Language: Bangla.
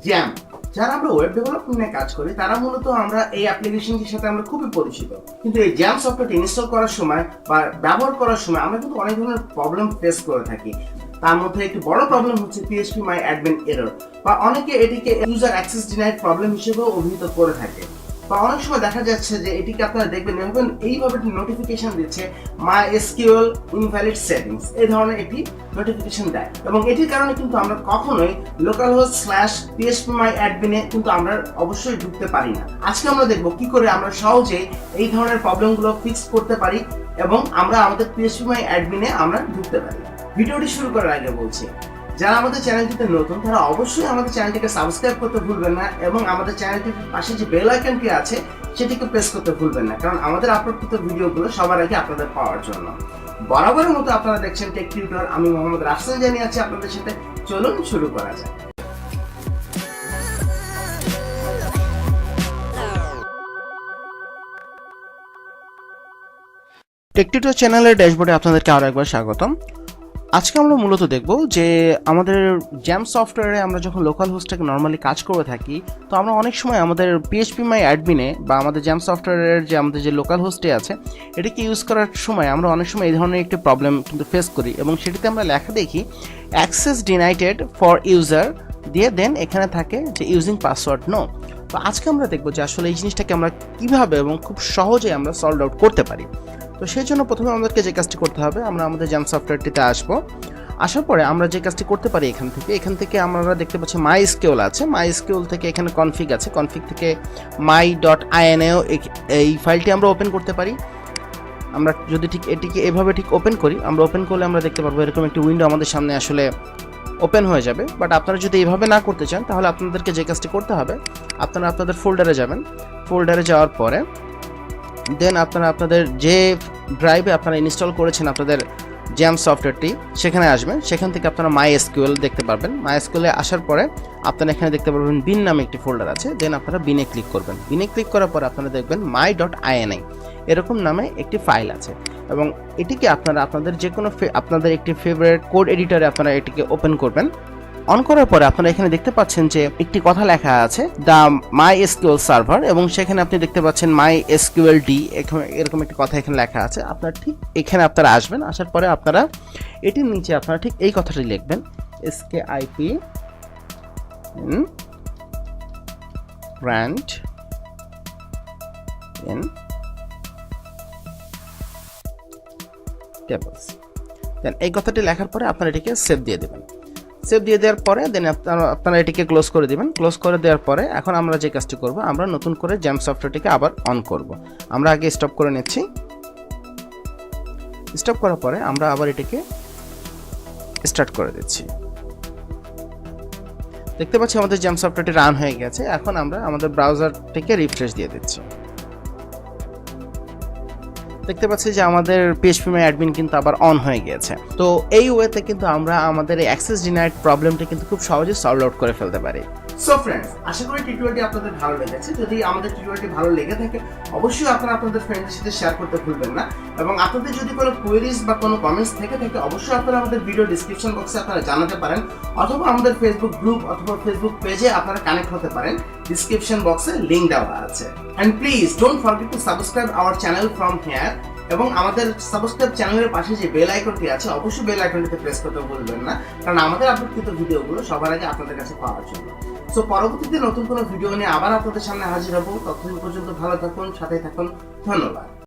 জ্যাম্প। যারা আমরা ওয়েব ডেভেলপমেন্ট নিয়ে কাজ করি তারা মূলত আমরা এই অ্যাপ্লিকেশনটির সাথে আমরা খুবই পরিচিত, কিন্তু এই জ্যাম্প সফটওয়্যারটি ইনস্টল করার সময় বা ব্যবহার করার সময় আমরা কিন্তু অনেক ধরনের প্রবলেম ফেস করে থাকি। তার মধ্যে একটি বড় প্রবলেম হচ্ছে phpmyadmin এরর, বা অনেকে এটিকে ইউজার অ্যাক্সেস ডিনাইড প্রবলেম হিসেবেও অভিহিত করে থাকে। বা অনেক সময় দেখা যাচ্ছে যে এটিকে আপনারা দেখবেন এইভাবে নোটিফিকেশন দিচ্ছে mysql invalid settings, এই ধরনের একটি নোটিফিকেশন দেয়, এবং এটির কারণে কিন্তু আমরা কখনোই localhost/phpmyadmin এ কিন্তু আমরা অবশ্যই ঢুকতে পারি না। আজকে আমরা দেখব কি করে আমরা সহজেই এই ধরনের প্রবলেমগুলো ফিক্স করতে পারি এবং আমরা আমাদের phpmyadmin এ আমরা ঢুকতে পারি। ভিডিওটি শুরু করার আগে বলছি, যারা আমাদের চ্যানেলটিতে নতুন তারা অবশ্যই আমাদের চ্যানেলটিকে সাবস্ক্রাইব করতে ভুলবেন না, এবং আমাদের চ্যানেলটির পাশে যে বেল আইকনটি আছে সেটিকে প্রেস করতে ভুলবেন না, কারণ আমাদের আপলোডকৃত ভিডিওগুলো সবার আগে আপনাদের পাওয়ার জন্য। বরাবরের মতো আপনারা দেখছেন টেক টিউটর, আমি মোহাম্মদ রাফসান জানি আছি আপনাদের সাথে। চলুন শুরু করা যাক। টেক টিউটর চ্যানেলের ড্যাশবোর্ডে আপনাদেরকে আরো একবার স্বাগতম। আজকে আমরা মূলত দেখব যে আমাদের জ্যাম্প সফটওয়্যারে আমরা যখন লোকাল হোস্টটাকে নর্মালি কাজ করে থাকি, তো আমরা অনেক সময় আমাদের phpmyadmin এ বা আমাদের জ্যাম্প সফটওয়্যারের যে আমাদের যে লোকাল হোস্টে আছে এটাকে ইউজ করার সময় আমরা অনেক সময় এই ধরনের একটি প্রবলেম কিন্তু ফেস করি, এবং সেটিতে আমরা লেখা দেখি অ্যাক্সেস ডিনাইটেড ফর ইউজার দিয়ে দেন এখানে থাকে যে ইউজিং পাসওয়ার্ড নো। তো আজকে আমরা দেখব যে আসলে এই জিনিসটাকে আমরা কিভাবে এবং খুব সহজে আমরা সলভ আউট করতে পারি। তো সেই জন্য প্রথমে আমাদেরকে যে কাজটি করতে হবে, আমরা আমাদের জ্যাম্প সফটওয়্যারটিতে আসার পরে আমরা যে কাজটি করতে পারি এখান থেকে আমরা দেখতে পাচ্ছি mysql আছে, mysql থেকে এখানে কনফিগ আছে, কনফিগ থেকে my.ini এই ফাইলটি আমরা ওপেন করতে পারি। আমরা যদি ঠিক এটিকে এভাবে ঠিক ওপেন করি, আমরা ওপেন করলে আমরা দেখতে পারবো এরকম একটি উইন্ডো আমাদের সামনে আসলে ওপেন হয়ে যাবে। বাট আপনারা যদি এইভাবে না করতে চান তাহলে আপনাদেরকে যে কাজটি করতে হবে, আপনারা আপনাদের ফোল্ডারে যাবেন, ফোল্ডারে যাওয়ার পরে দেন আপনারা আপনাদের যে ড্রাইভে আপনারা ইনস্টল করেছেন আপনাদের জ্যাম্প সফটওয়্যারটি সেখানে আসবেন, সেখান থেকে আপনারা mysql দেখতে পারবেন। mysql এ আসার পরে আপনারা এখানে দেখতে পারবেন bin নামে একটি ফোল্ডার আছে, দেন আপনারা বিনে ক্লিক করবেন। বিনে ক্লিক করার পর আপনারা দেখবেন my.ini এরকম নামে একটি ফাইল আছে, এবং এটিকে আপনারা আপনাদের যে কোনো আপনাদের একটি ফেভারিট কোড এডিটরে আপনারা এটিকে ওপেন করবেন। অন করার পরে আপনারা এখানে দেখতে পাচ্ছেন যে একটি কথা লেখা আছে দ্য mysql সার্ভার, এবং সেখানে আপনি দেখতে পাচ্ছেন mysqld এরকম একটি কথা এখানে লেখা আছে। আপনারা ঠিক এখানে আপনারা আসবেন, আসার পরে আপনারা এটির নিচে আপনারা ঠিক এই কথাটি লিখবেন XAMPP brand in tables। দেন এই কথাটি লেখার পরে আপনারা এটিকে সেভ দিয়ে দেবেন। সেভ দিয়ে দেওয়ার পরে দেন আপনারা এটিকে ক্লোজ করে দিবেন। ক্লোজ করে দেওয়ার পরে এখন আমরা যে কাজটি করব, আমরা নতুন করে জ্যাম্প সফটওয়্যারটিকে আবার অন করব। আমরা আগে স্টপ করে নিচ্ছি। স্টপ করার পরে আমরা আবার এটিকে স্টার্ট করে দিচ্ছি। দেখতে পাচ্ছি আমাদের জ্যাম্প সফটওয়্যারটি রান হয়ে গেছে। এখন আমরা আমাদের ব্রাউজারটিকে রিফ্রেশ দিয়ে দিচ্ছি। দেখতে পাচ্ছি যে আমাদের phpmyadmin কিন্তু আবার অন হয়ে গিয়েছে। তো এই ওয়েতে কিন্তু আমরা আমাদের এই অ্যাক্সেস ডিনাইড প্রবলেমটা কিন্তু খুব সহজে সলভ আউট করে ফেলতে পারি। সো ফ্রেন্ডস, আশা করি টিউটোরিয়ালটি আপনাদের ভালো লেগেছে। যদি আমাদের টিউটোরিয়ালটি ভালো লেগে থাকে অবশ্যই আপনারা আপনাদের ফ্রেন্ডদের সাথে শেয়ার করতে ভুলবেন না, এবং আপনাদের যদি কোনো কোয়েরিজ বা কোনো কমেন্টস থেকে থাকে অবশ্যই আপনারা আমাদের ভিডিও ডেসক্রিপশন বক্সে আপনারা জানাতে পারেন, অথবা আমাদের ফেসবুক গ্রুপ অথবা ফেসবুক পেজে আপনারা কানেক্ট হতে পারেন। ডিসক্রিপশন বক্সে লিংক দেওয়া আছে। And please don't forget to subscribe our channel from here, এবং আমাদের সাবস্ক্রাইব চ্যানেলের পাশে যে বেল আইকনটি আছে অবশ্যই বেল আইকনটিতে প্রেস করতে ভুলবেন না, কারণ আমাদের আপলোডকৃত ভিডিওগুলো সবার আগে আপনাদের কাছে পাওয়ার জন্য। সো পরবর্তীতে নতুন কোনো ভিডিও নিয়ে আবার আপনাদের সামনে হাজির হব। ততক্ষণ পর্যন্ত ভালো থাকুন, সাথে থাকুন। ধন্যবাদ।